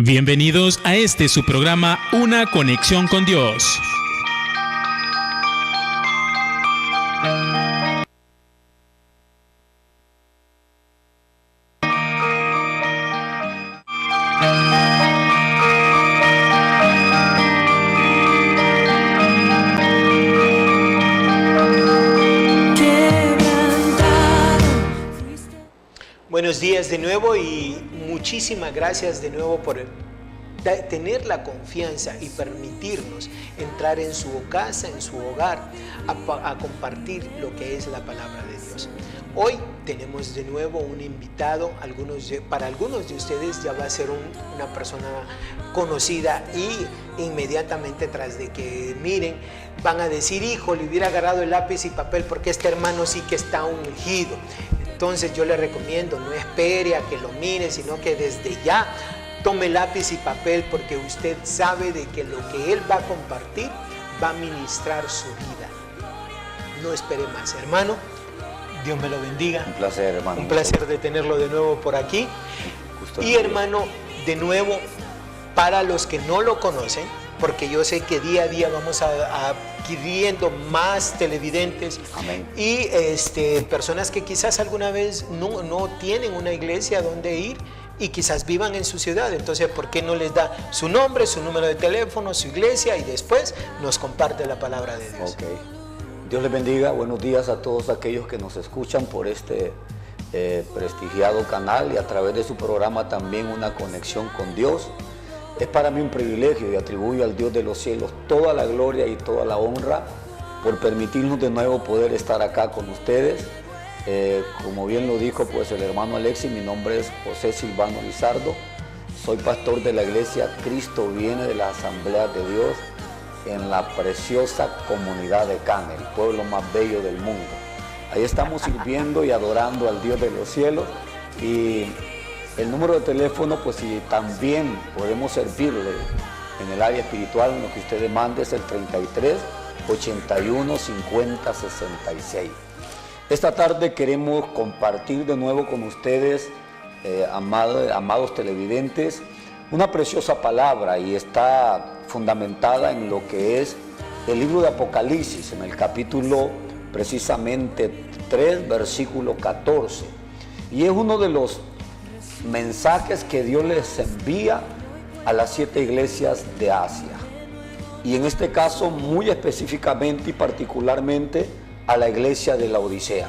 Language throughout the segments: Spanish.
Bienvenidos a su programa Una Conexión con Dios. Buenos días de nuevo y muchísimas gracias de nuevo por tener la confianza y permitirnos entrar en su casa, en su hogar, a compartir lo que es la palabra de Dios. Hoy tenemos de nuevo un invitado, para algunos de ustedes ya va a ser una persona conocida y inmediatamente tras de que miren van a decir, hijo, le hubiera agarrado el lápiz y papel porque este hermano sí que está ungido. Entonces yo le recomiendo, no espere a que lo mire, sino que desde ya tome lápiz y papel porque usted sabe de que lo que él va a compartir va a ministrar su vida. No espere más, hermano. Dios me lo bendiga. Un placer, hermano. Un placer de tenerlo de nuevo por aquí. Y hermano, de nuevo, para los que no lo conocen, porque yo sé que día a día vamos adquiriendo más televidentes. Amén. Y personas que quizás alguna vez no tienen una iglesia donde ir y quizás vivan en su ciudad. Entonces, ¿por qué no les da su nombre, su número de teléfono, su iglesia y después nos comparte la palabra de Dios? Ok. Dios les bendiga. Buenos días a todos aquellos que nos escuchan por este prestigiado canal y a través de su programa también Una Conexión con Dios. Es para mí un privilegio y atribuyo al Dios de los cielos toda la gloria y toda la honra por permitirnos de nuevo poder estar acá con ustedes. Como bien lo dijo pues el hermano Alexis, mi nombre es José Silvano Lizardo, soy pastor de la iglesia Cristo Viene de la Asamblea de Dios en la preciosa comunidad de Cana, el pueblo más bello del mundo. Ahí estamos sirviendo y adorando al Dios de los cielos y el número de teléfono, pues si también podemos servirle en el área espiritual, en lo que usted demande es el 33 81 50 66. Esta tarde queremos compartir de nuevo con ustedes, amados televidentes, una preciosa palabra y está fundamentada en lo que es el libro de Apocalipsis, en el capítulo precisamente 3, versículo 14. Y es uno de los mensajes que Dios les envía a las 7 iglesias de Asia. Y en este caso muy específicamente y particularmente a la iglesia de Laodicea.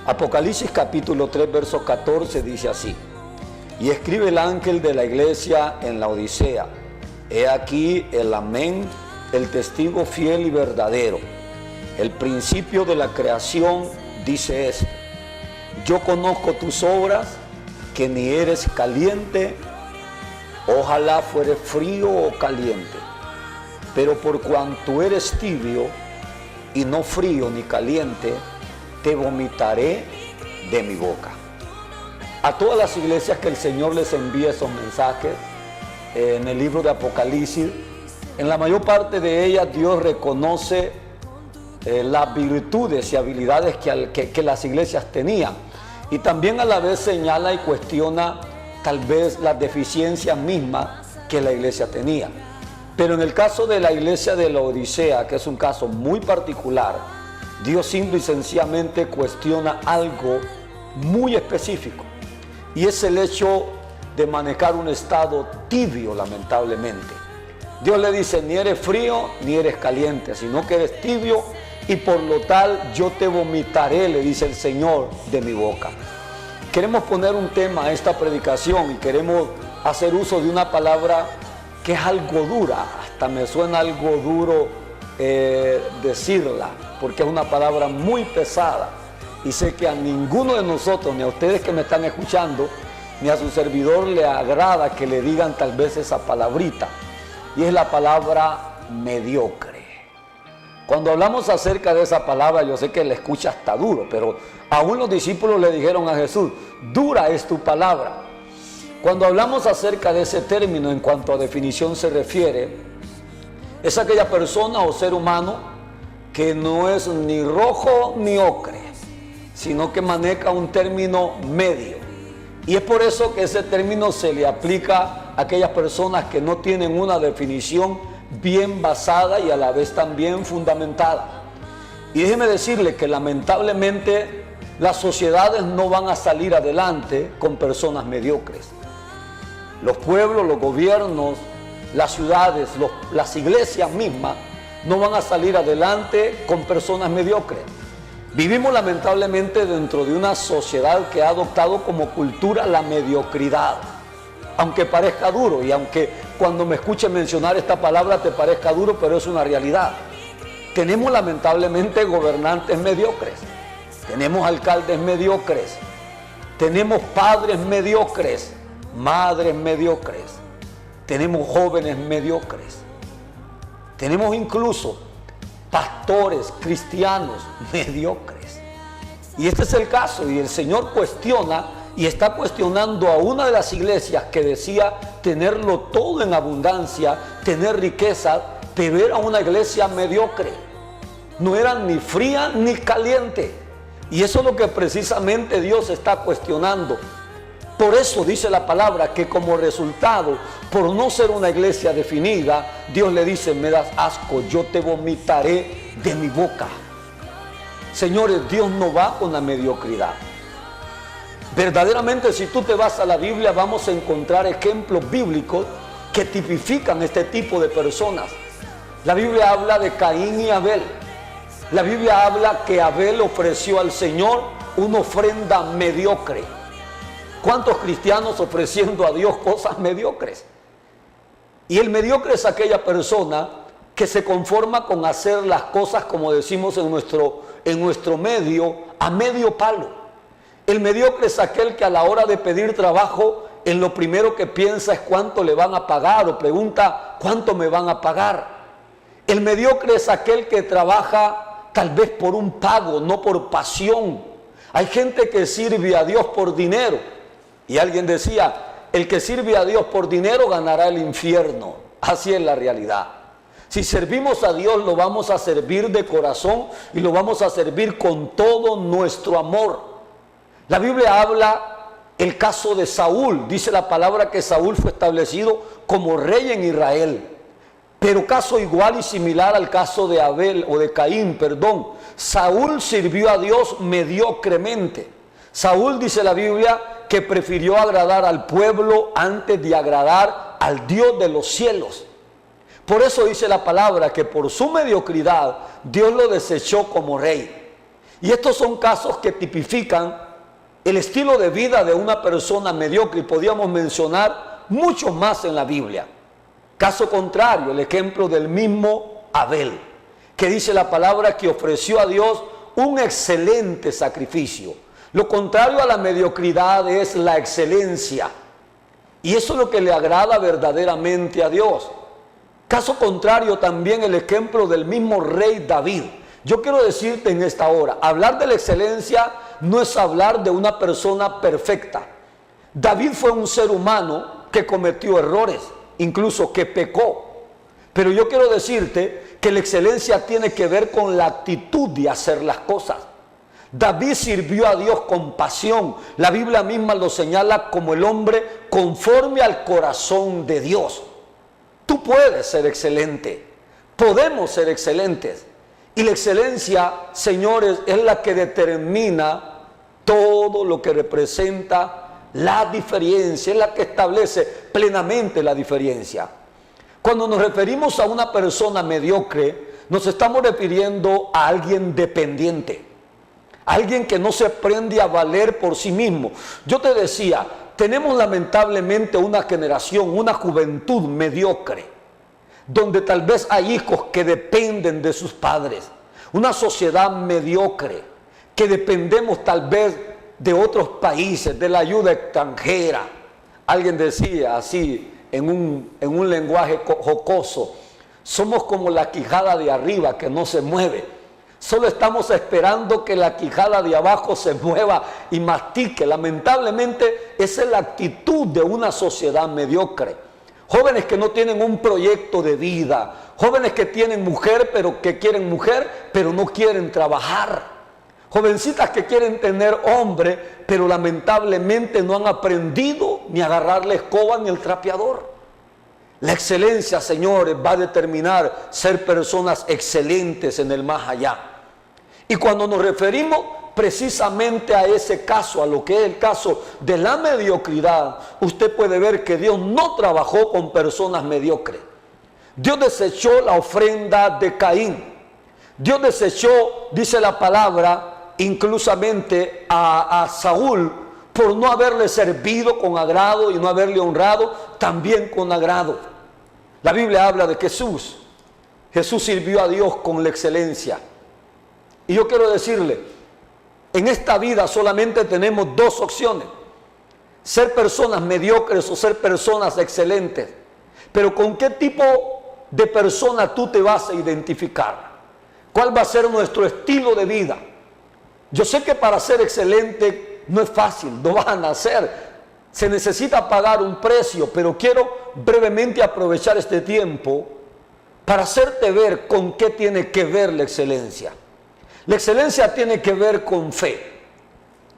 Apocalipsis capítulo 3 verso 14 dice así: y escribe el ángel de la iglesia en Laodicea, he aquí el amén, el testigo fiel y verdadero, el principio de la creación, dice esto: yo conozco tus obras, que ni eres caliente, ojalá fuere frío o caliente, pero por cuanto eres tibio y no frío ni caliente, te vomitaré de mi boca. A todas las iglesias que el Señor les envía esos mensajes en el libro de Apocalipsis, en la mayor parte de ellas Dios reconoce las virtudes y habilidades que las iglesias tenían, y también a la vez señala y cuestiona tal vez las deficiencias mismas que la iglesia tenía. Pero en el caso de la iglesia de Laodicea, que es un caso muy particular, Dios simple y sencillamente cuestiona algo muy específico, y es el hecho de manejar un estado tibio, lamentablemente. Dios le dice, ni eres frío ni eres caliente, sino que eres tibio, y por lo tal yo te vomitaré, le dice el Señor, de mi boca. Queremos poner un tema a esta predicación y queremos hacer uso de una palabra que es algo dura, hasta me suena algo duro decirla, porque es una palabra muy pesada, y sé que a ninguno de nosotros, ni a ustedes que me están escuchando, ni a su servidor le agrada que le digan tal vez esa palabrita, y es la palabra mediocre. Cuando hablamos acerca de esa palabra, yo sé que la escucha está duro, pero aún los discípulos le dijeron a Jesús, dura es tu palabra. Cuando hablamos acerca de ese término en cuanto a definición se refiere, es aquella persona o ser humano que no es ni rojo ni ocre, sino que maneja un término medio. Y es por eso que ese término se le aplica aquellas personas que no tienen una definición bien basada y a la vez también fundamentada. Y déjeme decirle que lamentablemente las sociedades no van a salir adelante con personas mediocres. Los pueblos, los gobiernos, las ciudades, las iglesias mismas no van a salir adelante con personas mediocres. Vivimos lamentablemente dentro de una sociedad que ha adoptado como cultura la mediocridad. Aunque parezca duro y aunque cuando me escuchen mencionar esta palabra te parezca duro, pero es una realidad. Tenemos lamentablemente gobernantes mediocres, tenemos alcaldes mediocres, tenemos padres mediocres, madres mediocres, tenemos jóvenes mediocres, tenemos incluso pastores cristianos mediocres. Y este es el caso, y el Señor cuestiona y está cuestionando a una de las iglesias que decía tenerlo todo en abundancia, tener riqueza, pero era una iglesia mediocre. No era ni fría ni caliente. Y eso es lo que precisamente Dios está cuestionando. Por eso dice la palabra que como resultado, por no ser una iglesia definida, Dios le dice: me das asco, yo te vomitaré de mi boca. Señores, Dios no va con la mediocridad. Verdaderamente, si tú te vas a la Biblia, vamos a encontrar ejemplos bíblicos que tipifican este tipo de personas. La Biblia habla de Caín y Abel. La Biblia habla que Abel ofreció al Señor una ofrenda mediocre. ¿Cuántos cristianos ofreciendo a Dios cosas mediocres? Y el mediocre es aquella persona que se conforma con hacer las cosas, como decimos en nuestro medio, a medio palo. El mediocre es aquel que a la hora de pedir trabajo, en lo primero que piensa es cuánto le van a pagar, o pregunta cuánto me van a pagar. El mediocre es aquel que trabaja tal vez por un pago, no por pasión. Hay gente que sirve a Dios por dinero. Y alguien decía, el que sirve a Dios por dinero ganará el infierno. Así es la realidad. Si servimos a Dios, lo vamos a servir de corazón y lo vamos a servir con todo nuestro amor. La Biblia habla el caso de Saúl. Dice la palabra que Saúl fue establecido como rey en Israel. Pero caso igual y similar al caso de Abel o de Caín, perdón. Saúl sirvió a Dios mediocremente. Saúl, dice la Biblia, que prefirió agradar al pueblo antes de agradar al Dios de los cielos. Por eso dice la palabra que por su mediocridad Dios lo desechó como rey. Y estos son casos que tipifican el estilo de vida de una persona mediocre, y podíamos mencionar muchos más en la Biblia. Caso contrario, el ejemplo del mismo Abel, que dice la palabra que ofreció a Dios un excelente sacrificio. Lo contrario a la mediocridad es la excelencia. Y eso es lo que le agrada verdaderamente a Dios. Caso contrario también el ejemplo del mismo rey David. Yo quiero decirte en esta hora, hablar de la excelencia no es hablar de una persona perfecta. David fue un ser humano que cometió errores, incluso que pecó. Pero yo quiero decirte que la excelencia tiene que ver con la actitud de hacer las cosas. David sirvió a Dios con pasión. La Biblia misma lo señala como el hombre conforme al corazón de Dios. Tú puedes ser excelente, podemos ser excelentes. Y la excelencia, señores, es la que determina todo lo que representa la diferencia, es la que establece plenamente la diferencia. Cuando nos referimos a una persona mediocre, nos estamos refiriendo a alguien dependiente, alguien que no se aprende a valer por sí mismo. Yo te decía, tenemos lamentablemente una generación, una juventud mediocre, donde tal vez hay hijos que dependen de sus padres, una sociedad mediocre, que dependemos tal vez de otros países, de la ayuda extranjera. Alguien decía así, en un lenguaje jocoso, somos como la quijada de arriba que no se mueve. Solo estamos esperando que la quijada de abajo se mueva y mastique. Lamentablemente, esa es la actitud de una sociedad mediocre. Jóvenes que no tienen un proyecto de vida, jóvenes que tienen mujer, pero que quieren mujer, pero no quieren trabajar. Jovencitas que quieren tener hombre, pero lamentablemente no han aprendido ni agarrar la escoba ni el trapeador. La excelencia, señores, va a determinar ser personas excelentes en el más allá. Y cuando nos referimos precisamente a ese caso, a lo que es el caso de la mediocridad, usted puede ver que Dios no trabajó con personas mediocres. Dios desechó la ofrenda de Caín. Dios desechó, dice la palabra, inclusamente a Saúl, por no haberle servido con agrado y no haberle honrado también con agrado. La Biblia habla de Jesús. Jesús sirvió a Dios con la excelencia. Y yo quiero decirle, en esta vida solamente tenemos dos opciones: ser personas mediocres o ser personas excelentes. Pero ¿con qué tipo de persona tú te vas a identificar? ¿Cuál va a ser nuestro estilo de vida? Yo sé que para ser excelente no es fácil, no van a nacer. Se necesita pagar un precio, pero quiero brevemente aprovechar este tiempo para hacerte ver con qué tiene que ver la excelencia. La excelencia tiene que ver con fe.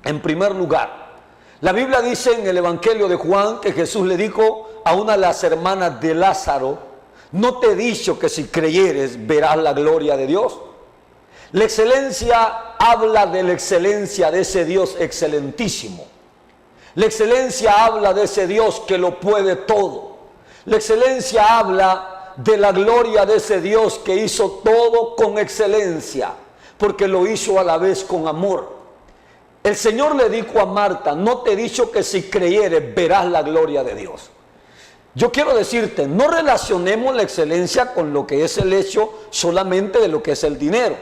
En primer lugar, la Biblia dice en el Evangelio de Juan que Jesús le dijo a una de las hermanas de Lázaro: ¿no te he dicho que si creyeres verás la gloria de Dios? La excelencia habla de la excelencia de ese Dios excelentísimo. La excelencia habla de ese Dios que lo puede todo. La excelencia habla de la gloria de ese Dios que hizo todo con excelencia, porque lo hizo a la vez con amor. El Señor le dijo a Marta: no te he dicho que si creyeres verás la gloria de Dios. Yo quiero decirte, no relacionemos la excelencia con lo que es el hecho solamente de lo que es el dinero.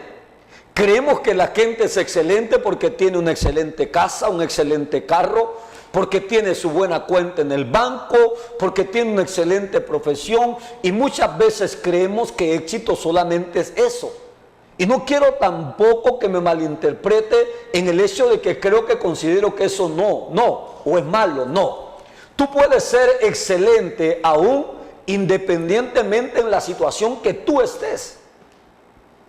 Creemos que la gente es excelente porque tiene una excelente casa, un excelente carro, porque tiene su buena cuenta en el banco, porque tiene una excelente profesión, y muchas veces creemos que éxito solamente es eso. Y no quiero tampoco que me malinterprete en el hecho de que considero que eso no, o es malo, no. Tú puedes ser excelente aún independientemente en la situación que tú estés.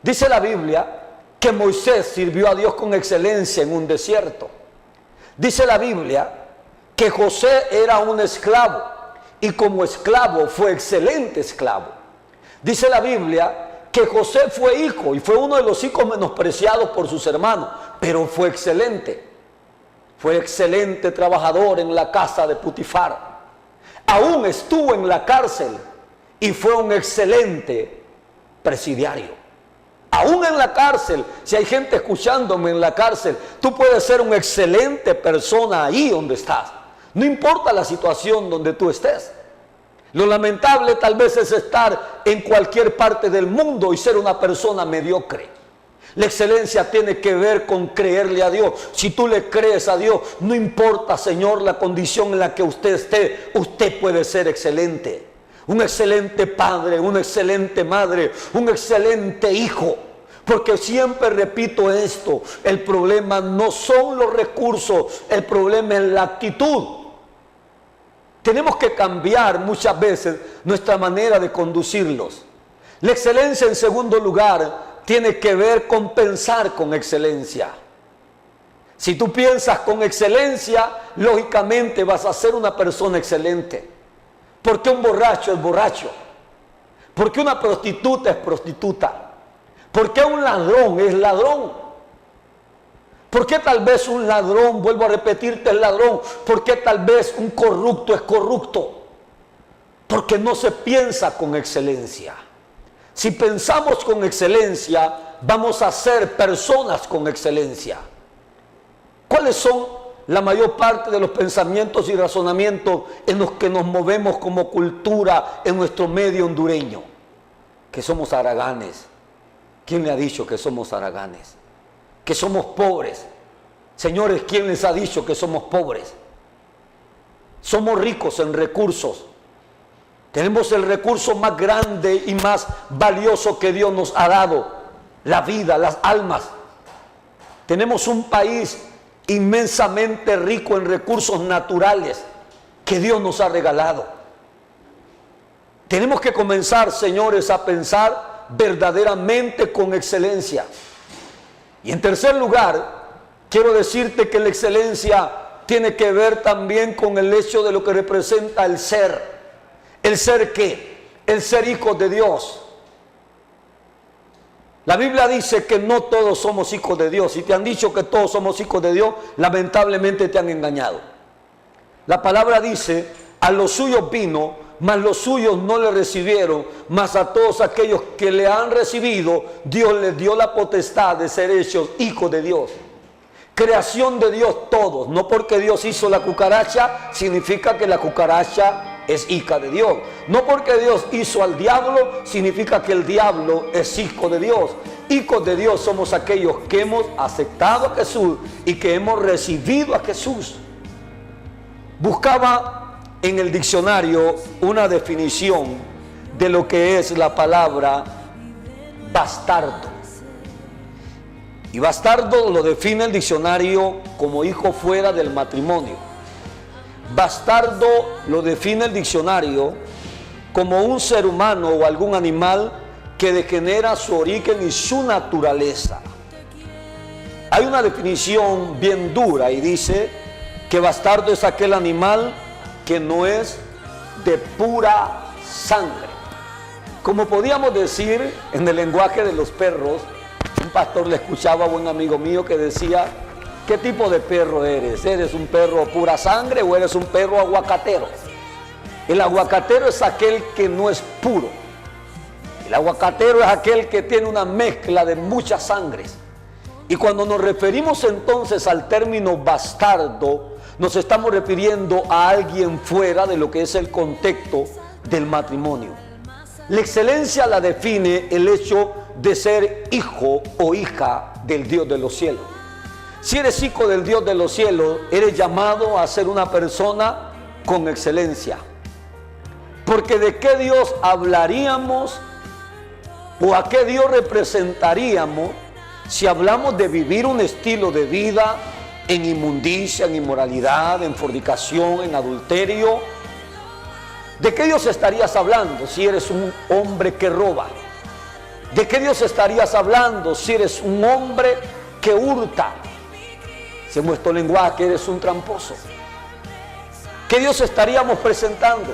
Dice la Biblia que Moisés sirvió a Dios con excelencia en un desierto. Dice la Biblia que José era un esclavo y como esclavo fue excelente esclavo. Dice la Biblia que José fue hijo y fue uno de los hijos menospreciados por sus hermanos, pero fue excelente. Fue excelente trabajador en la casa de Potifar. Aún estuvo en la cárcel y fue un excelente presidiario. Aún en la cárcel, si hay gente escuchándome en la cárcel, tú puedes ser una excelente persona ahí donde estás. No importa la situación donde tú estés. Lo lamentable tal vez es estar en cualquier parte del mundo y ser una persona mediocre. La excelencia tiene que ver con creerle a Dios. Si tú le crees a Dios, no importa, Señor, la condición en la que usted esté, usted puede ser excelente. Un excelente padre, una excelente madre, un excelente hijo. Porque siempre repito esto, el problema no son los recursos, el problema es la actitud. Tenemos que cambiar muchas veces nuestra manera de conducirlos. La excelencia, en segundo lugar, tiene que ver con pensar con excelencia. Si tú piensas con excelencia, lógicamente vas a ser una persona excelente. ¿Por qué un borracho es borracho? ¿Por qué una prostituta es prostituta? ¿Por qué un ladrón es ladrón? ¿Por qué tal vez un ladrón, vuelvo a repetirte, es ladrón? ¿Por qué tal vez un corrupto es corrupto? Porque no se piensa con excelencia. Si pensamos con excelencia, vamos a ser personas con excelencia. ¿Cuáles son la mayor parte de los pensamientos y razonamientos en los que nos movemos como cultura en nuestro medio hondureño? Que somos haraganes. ¿Quién le ha dicho que somos haraganes? Que somos pobres. Señores, ¿quién les ha dicho que somos pobres? Somos ricos en recursos. Tenemos el recurso más grande y más valioso que Dios nos ha dado: la vida, las almas. Tenemos un país inmensamente rico en recursos naturales que Dios nos ha regalado. Tenemos que comenzar, señores, a pensar verdaderamente con excelencia. Y en tercer lugar, quiero decirte que la excelencia tiene que ver también con el hecho de lo que representa el ser. ¿El ser qué? El ser hijos de Dios. La Biblia dice que no todos somos hijos de Dios. Si te han dicho que todos somos hijos de Dios, lamentablemente te han engañado. La palabra dice, a los suyos vino, mas los suyos no le recibieron, mas a todos aquellos que le han recibido, Dios les dio la potestad de ser hechos hijos de Dios. Creación de Dios todos. No porque Dios hizo la cucaracha, significa que la cucaracha es hija de Dios. No porque Dios hizo al diablo, significa que el diablo es hijo de Dios. Hijos de Dios somos aquellos que hemos aceptado a Jesús y que hemos recibido a Jesús. Buscaba en el diccionario una definición de lo que es la palabra bastardo. Y bastardo lo define el diccionario como hijo fuera del matrimonio. Bastardo lo define el diccionario como un ser humano o algún animal que degenera su origen y su naturaleza. Hay una definición bien dura y dice que bastardo es aquel animal que no es de pura sangre. Como podíamos decir en el lenguaje de los perros, un pastor le escuchaba a un amigo mío que decía, ¿qué tipo de perro eres? ¿Eres un perro pura sangre o eres un perro aguacatero? El aguacatero es aquel que no es puro. El aguacatero es aquel que tiene una mezcla de muchas sangres. Y cuando nos referimos entonces al término bastardo, nos estamos refiriendo a alguien fuera de lo que es el contexto del matrimonio. La excelencia la define el hecho de ser hijo o hija del Dios de los cielos. Si eres hijo del Dios de los cielos, eres llamado a ser una persona con excelencia. Porque ¿de qué Dios hablaríamos o a qué Dios representaríamos si hablamos de vivir un estilo de vida en inmundicia, en inmoralidad, en fornicación, en adulterio? ¿De qué Dios estarías hablando si eres un hombre que roba? ¿De qué Dios estarías hablando si eres un hombre que hurta? Si en nuestro lenguaje eres un tramposo. ¿Qué Dios estaríamos presentando?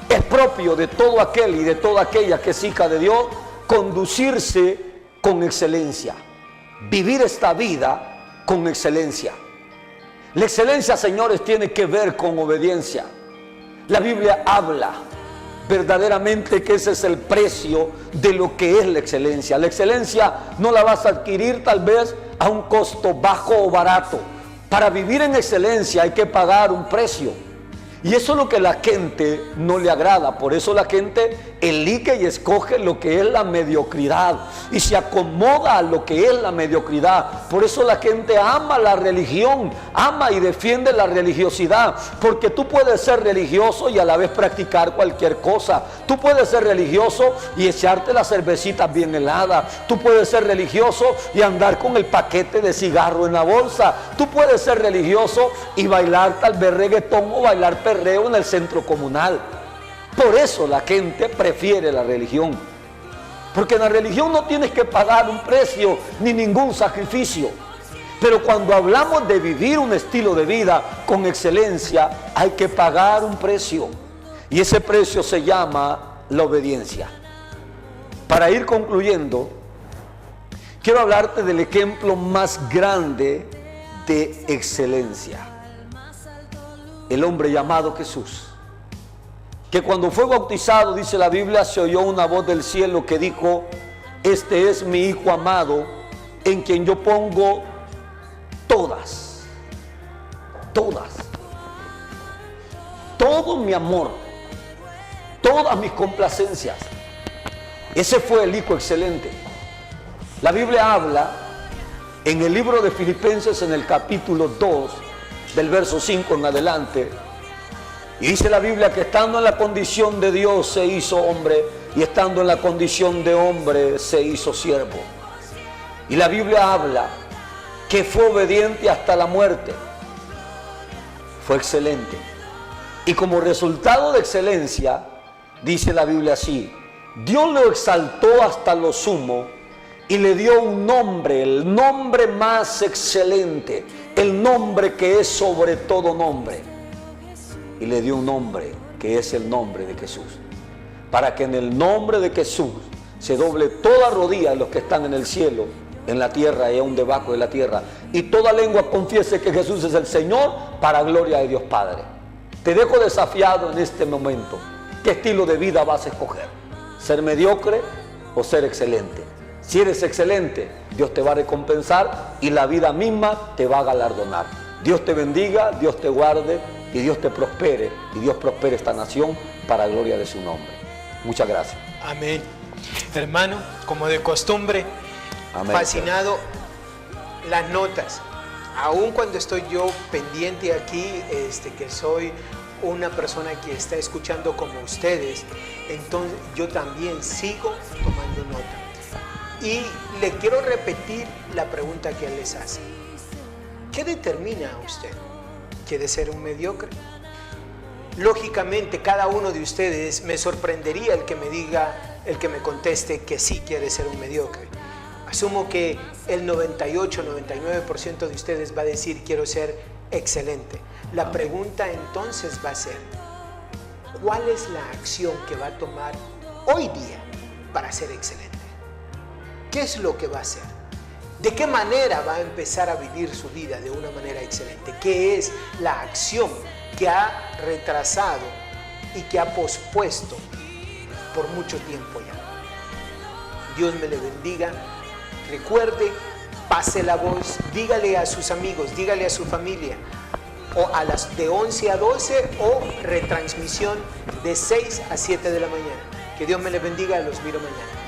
Es propio de todo aquel y de toda aquella que es hija de Dios conducirse con excelencia, vivir esta vida con excelencia. La excelencia, señores, tiene que ver con obediencia. La Biblia habla verdaderamente que ese es el precio de lo que es la excelencia. La excelencia no la vas a adquirir tal vez a un costo bajo o barato. Para vivir en excelencia hay que pagar un precio. Y eso es lo que a la gente no le agrada. Por eso la gente elige y escoge lo que es la mediocridad y se acomoda a lo que es la mediocridad. Por eso la gente ama la religión, ama y defiende la religiosidad, porque tú puedes ser religioso y a la vez practicar cualquier cosa. Tú puedes ser religioso y echarte las cervecitas bien heladas. Tú puedes ser religioso y andar con el paquete de cigarro en la bolsa. Tú puedes ser religioso y bailar tal vez reggaetón o bailar perreo en el centro comunal. Por eso la gente prefiere la religión, porque en la religión no tienes que pagar un precio ni ningún sacrificio. Pero cuando hablamos de vivir un estilo de vida con excelencia, hay que pagar un precio, y ese precio se llama la obediencia. Para ir concluyendo, quiero hablarte del ejemplo más grande de excelencia: el hombre llamado Jesús, que cuando fue bautizado, dice la Biblia, se oyó una voz del cielo que dijo: este es mi Hijo amado, en quien yo pongo todo mi amor, todas mis complacencias. Ese fue el Hijo excelente. La Biblia habla en el libro de Filipenses, en el capítulo 2, del verso 5 en adelante, y dice la Biblia que estando en la condición de Dios se hizo hombre, y estando en la condición de hombre se hizo siervo. Y la Biblia habla que fue obediente hasta la muerte. Fue excelente. Y como resultado de excelencia, dice la Biblia así: Dios lo exaltó hasta lo sumo y le dio un nombre, el nombre más excelente, el nombre que es sobre todo nombre. Y le dio un nombre que es el nombre de Jesús. Para que en el nombre de Jesús se doble toda rodilla de los que están en el cielo, en la tierra y aún debajo de la tierra. Y toda lengua confiese que Jesús es el Señor, para gloria de Dios Padre. Te dejo desafiado en este momento. ¿Qué estilo de vida vas a escoger? ¿Ser mediocre o ser excelente? Si eres excelente, Dios te va a recompensar y la vida misma te va a galardonar. Dios te bendiga, Dios te guarde y Dios te prospere. Y Dios prospere esta nación para gloria de su nombre. Muchas gracias. Amén. Hermano, como de costumbre, Amén. Fascinado las notas. Aun cuando estoy yo pendiente aquí, que soy una persona que está escuchando como ustedes, entonces yo también sigo tomando nota. Y le quiero repetir la pregunta que él les hace. ¿Qué determina a usted? ¿Quiere ser un mediocre? Lógicamente, cada uno de ustedes me sorprendería el que me diga, el que me conteste que sí quiere ser un mediocre. Asumo que el 98-99% de ustedes va a decir quiero ser excelente. La pregunta entonces va a ser, ¿cuál es la acción que va a tomar hoy día para ser excelente? ¿Qué es lo que va a hacer? ¿De qué manera va a empezar a vivir su vida de una manera excelente? ¿Qué es la acción que ha retrasado y que ha pospuesto por mucho tiempo ya? Dios me le bendiga. Recuerde, pase la voz, dígale a sus amigos, dígale a su familia, o a las de 11 a 12 o retransmisión de 6 a 7 de la mañana. Que Dios me le bendiga, los miro mañana.